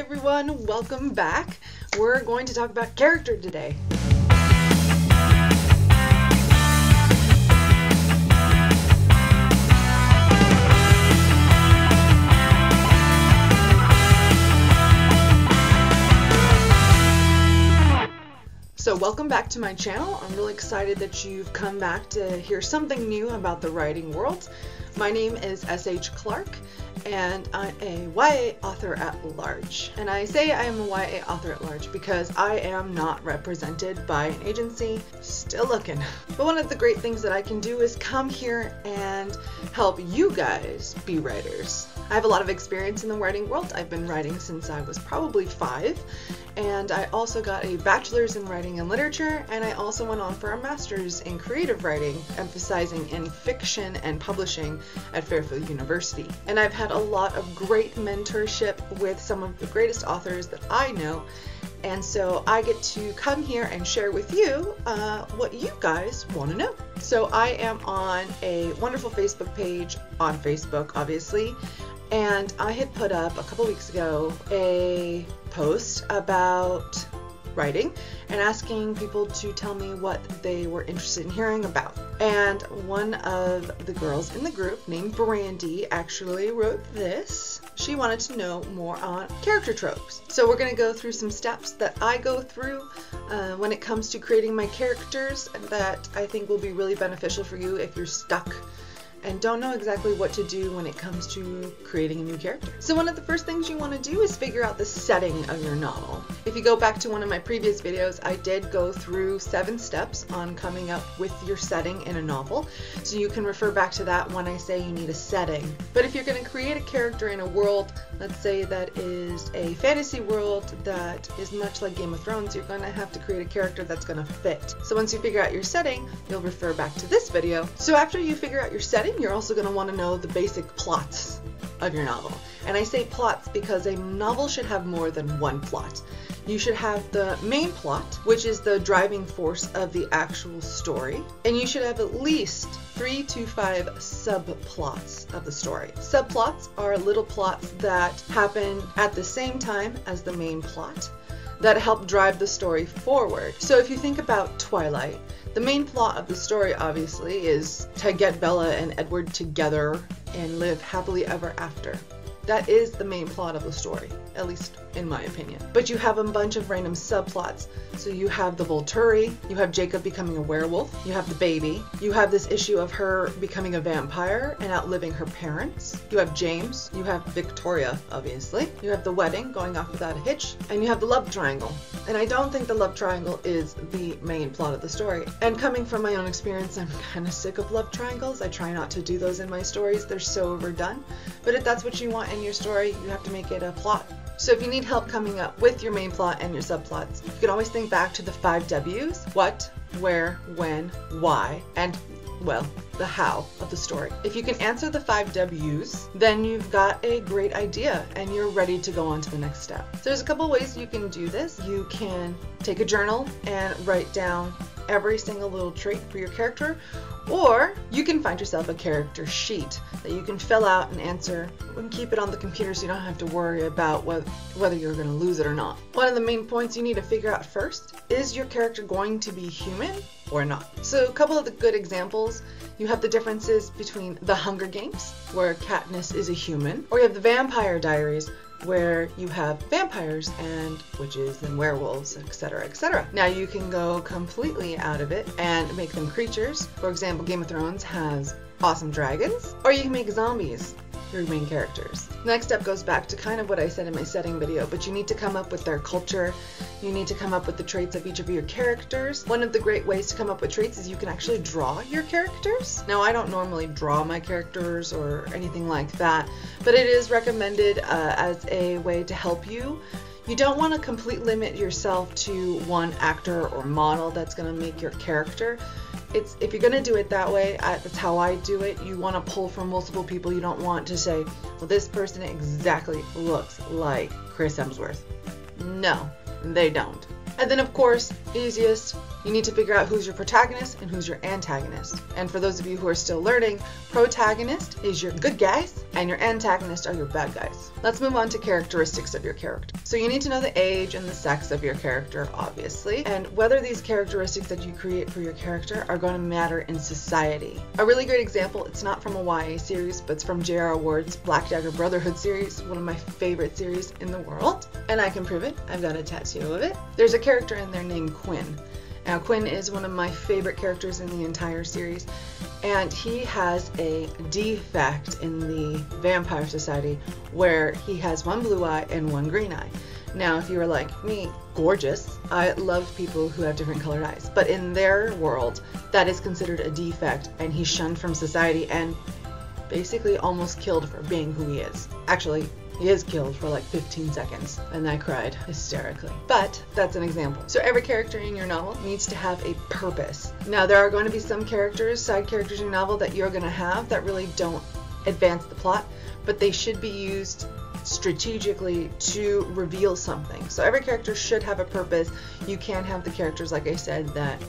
everyone, welcome back. We're going to talk about character today. So welcome back to my channel. I'm really excited that you've come back to hear something new about the writing world. My name is S.H. Clark, and I'm a YA author at large. And I say I am a YA author at large because I am not represented by an agency, still looking. But one of the great things that I can do is come here and help you guys be writers. I have a lot of experience in the writing world. I've been writing since I was probably 5, and I also got a bachelor's in writing and literature, and I also went on for a master's in creative writing, emphasizing in fiction and publishing at Fairfield University. And I've had a lot of great mentorship with some of the greatest authors that I know, and so I get to come here and share with you what you guys want to know. So I am on a wonderful Facebook page on Facebook, obviously, and I had put up a couple weeks ago a post about writing and asking people to tell me what they were interested in hearing about. And one of the girls in the group, named Brandy, actually wrote this. She wanted to know more on character tropes. So we're going to go through some steps that I go through when it comes to creating my characters that I think will be really beneficial for you if you're stuck and don't know exactly what to do when it comes to creating a new character. So one of the first things you want to do is figure out the setting of your novel. If you go back to one of my previous videos, I did go through 7 steps on coming up with your setting in a novel, so you can refer back to that when I say you need a setting. But if you're going to create a character in a world, let's say that is a fantasy world that is much like Game of Thrones, you're going to have to create a character that's going to fit. So once you figure out your setting, you'll refer back to this video. So after you figure out your setting, you're also going to want to know the basic plots of your novel. And I say plots because a novel should have more than one plot. You should have the main plot, which is the driving force of the actual story, and you should have at least 3 to 5 subplots of the story. Subplots are little plots that happen at the same time as the main plot that help drive the story forward. So if you think about Twilight, the main plot of the story obviously is to get Bella and Edward together and live happily ever after. That is the main plot of the story, at least in my opinion. But you have a bunch of random subplots. So you have the Volturi, you have Jacob becoming a werewolf, you have the baby, you have this issue of her becoming a vampire and outliving her parents, you have James, you have Victoria, obviously, you have the wedding going off without a hitch, and you have the love triangle. And I don't think the love triangle is the main plot of the story. And coming from my own experience, I'm kind of sick of love triangles. I try not to do those in my stories. They're so overdone. But if that's what you want in your story, you have to make it a plot. So if you need help coming up with your main plot and your subplots, you can always think back to the 5 W's: what, where, when, why, and, well, the how of the story. If you can answer the 5 W's, then you've got a great idea and you're ready to go on to the next step. So there's a couple ways you can do this. You can take a journal and write down every single little trait for your character, or you can find yourself a character sheet that you can fill out and answer and keep it on the computer so you don't have to worry about whether you're going to lose it or not. One of the main points you need to figure out first is your character going to be human or not. So a couple of the good examples, you have the differences between the Hunger Games, where Katniss is a human, or you have the Vampire Diaries, where you have vampires and witches and werewolves, etc., etc. Now you can go completely out of it and make them creatures. For example, Game of Thrones has awesome dragons, or you can make zombies your main characters. The next step goes back to kind of what I said in my setting video, but you need to come up with their culture. You need to come up with the traits of each of your characters. One of the great ways to come up with traits is you can actually draw your characters. Now, I don't normally draw my characters or anything like that, but it is recommended as a way to help you. You don't want to completely limit yourself to one actor or model that's going to make your character. If you're going to do it that way, that's how I do it. You want to pull from multiple people. You don't want to say, well, this person exactly looks like Chris Hemsworth. No, they don't. And then of course, easiest, you need to figure out who's your protagonist and who's your antagonist. And for those of you who are still learning, protagonist is your good guys and your antagonist are your bad guys. Let's move on to characteristics of your character. So you need to know the age and the sex of your character, obviously, and whether these characteristics that you create for your character are going to matter in society. A really great example, it's not from a YA series, but it's from J.R.R. Ward's Black Dagger Brotherhood series, one of my favorite series in the world. And I can prove it. I've got a tattoo of it. There's a character in there named Quinn. Now, Quinn is one of my favorite characters in the entire series, and he has a defect in the Vampire Society where he has one blue eye and one green eye. Now, if you were like me, gorgeous, I love people who have different colored eyes, but in their world, that is considered a defect, and he's shunned from society and basically almost killed for being who he is. Actually, he is killed for like 15 seconds, and I cried hysterically. But that's an example. So every character in your novel needs to have a purpose. Now, there are going to be some characters, side characters in your novel that you're going to have that really don't advance the plot, but they should be used strategically to reveal something. So every character should have a purpose. You can have the characters, like I said, that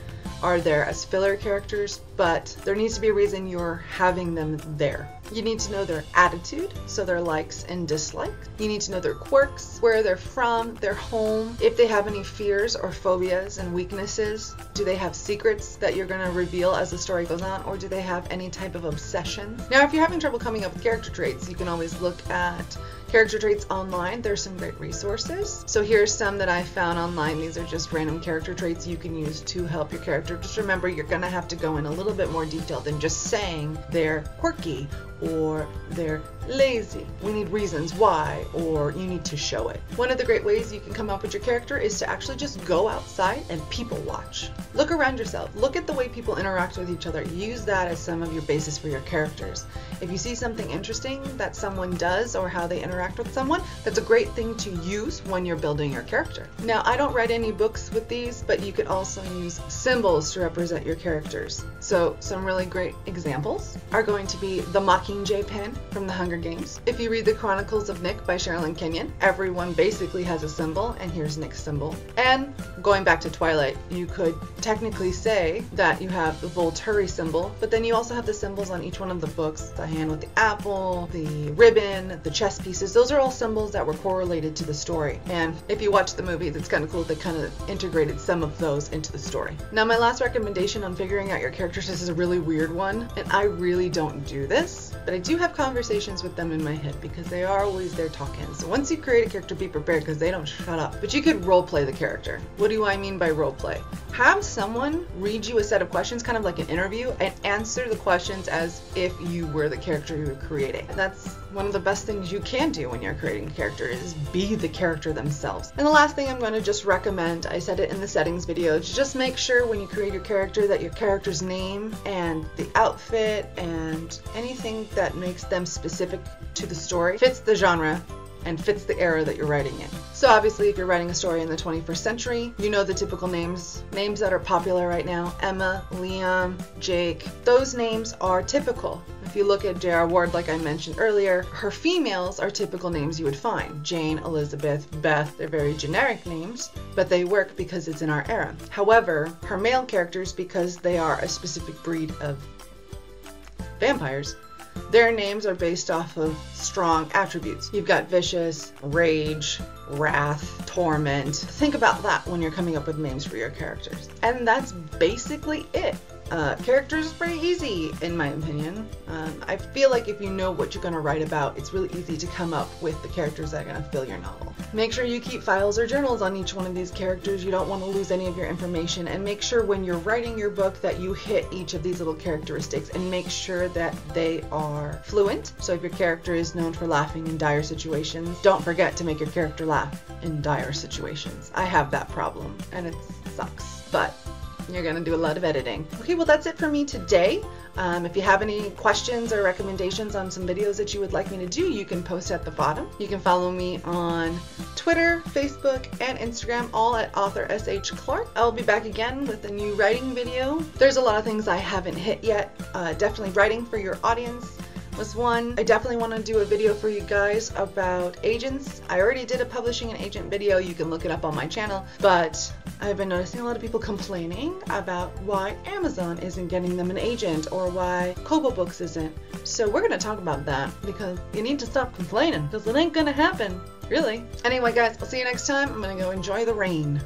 are there as filler characters, but there needs to be a reason you're having them there. You need to know their attitude, so their likes and dislikes. You need to know their quirks, where they're from, their home, if they have any fears or phobias and weaknesses. Do they have secrets that you're going to reveal as the story goes on, or do they have any type of obsession? Now, if you're having trouble coming up with character traits, you can always look at character traits online. There's some great resources. So here's some that I found online. These are just random character traits you can use to help your character. Just remember, you're going to have to go in a little bit more detail than just saying they're quirky or they're lazy. We need reasons why, or you need to show it. One of the great ways you can come up with your character is to actually just go outside and people watch. Look around yourself. Look at the way people interact with each other. Use that as some of your basis for your characters. If you see something interesting that someone does or how they interact with someone, that's a great thing to use when you're building your character. Now, I don't write any books with these, but you could also use symbols to represent your characters. So some really great examples are going to be the Mockingjay pen from the Hunger Games. If you read the Chronicles of Nick by Sherilyn Kenyon, everyone basically has a symbol, and here's Nick's symbol. And going back to Twilight, you could technically say that you have the Volturi symbol, but then you also have the symbols on each one of the books, the hand with the apple, the ribbon, the chess pieces. Those are all symbols that were correlated to the story. And if you watch the movies, it's kind of cool they kind of integrated some of those into the story. Now, my last recommendation on figuring out your characters, this is a really weird one, and I really don't do this, but I do have conversations with them in my head because they are always there talking. So once you create a character, be prepared because they don't shut up. But you could role play the character. What do I mean by role play? Have someone read you a set of questions, kind of like an interview, and answer the questions as if you were the character you were creating. And that's one of the best things you can do when you're creating a character, is be the character themselves. And the last thing I'm going to just recommend, I said it in the settings video, is just make sure when you create your character that your character's name and the outfit and anything that makes them specific to the story fits the genre and fits the era that you're writing in. So obviously, if you're writing a story in the 21st century, you know the typical names that are popular right now: Emma, Liam, Jake. Those names are typical. If you look at J.R.R. Ward, like I mentioned earlier, her females are typical names you would find: Jane, Elizabeth, Beth. They're very generic names, but they work because it's in our era. However, her male characters, because they are a specific breed of vampires, their names are based off of strong attributes. You've got vicious, rage, wrath, torment. Think about that when you're coming up with names for your characters. And that's basically it. Characters are pretty easy, in my opinion. I feel like if you know what you're going to write about, it's really easy to come up with the characters that are going to fill your novel. Make sure you keep files or journals on each one of these characters. You don't want to lose any of your information, and make sure when you're writing your book that you hit each of these little characteristics and make sure that they are fluent. So if your character is known for laughing in dire situations, don't forget to make your character laugh in dire situations. I have that problem, and it sucks, but you're going to do a lot of editing. Okay, well, that's it for me today. If you have any questions or recommendations on some videos that you would like me to do, you can post at the bottom. You can follow me on Twitter, Facebook, and Instagram, all at author SH Clark. I'll be back again with a new writing video. There's a lot of things I haven't hit yet. Definitely writing for your audience, was one. I definitely want to do a video for you guys about agents. I already did a publishing an agent video. You can look it up on my channel, but I've been noticing a lot of people complaining about why Amazon isn't getting them an agent or why Kobo Books isn't. So we're going to talk about that because you need to stop complaining because it ain't going to happen, really. Anyway, guys, I'll see you next time. I'm going to go enjoy the rain.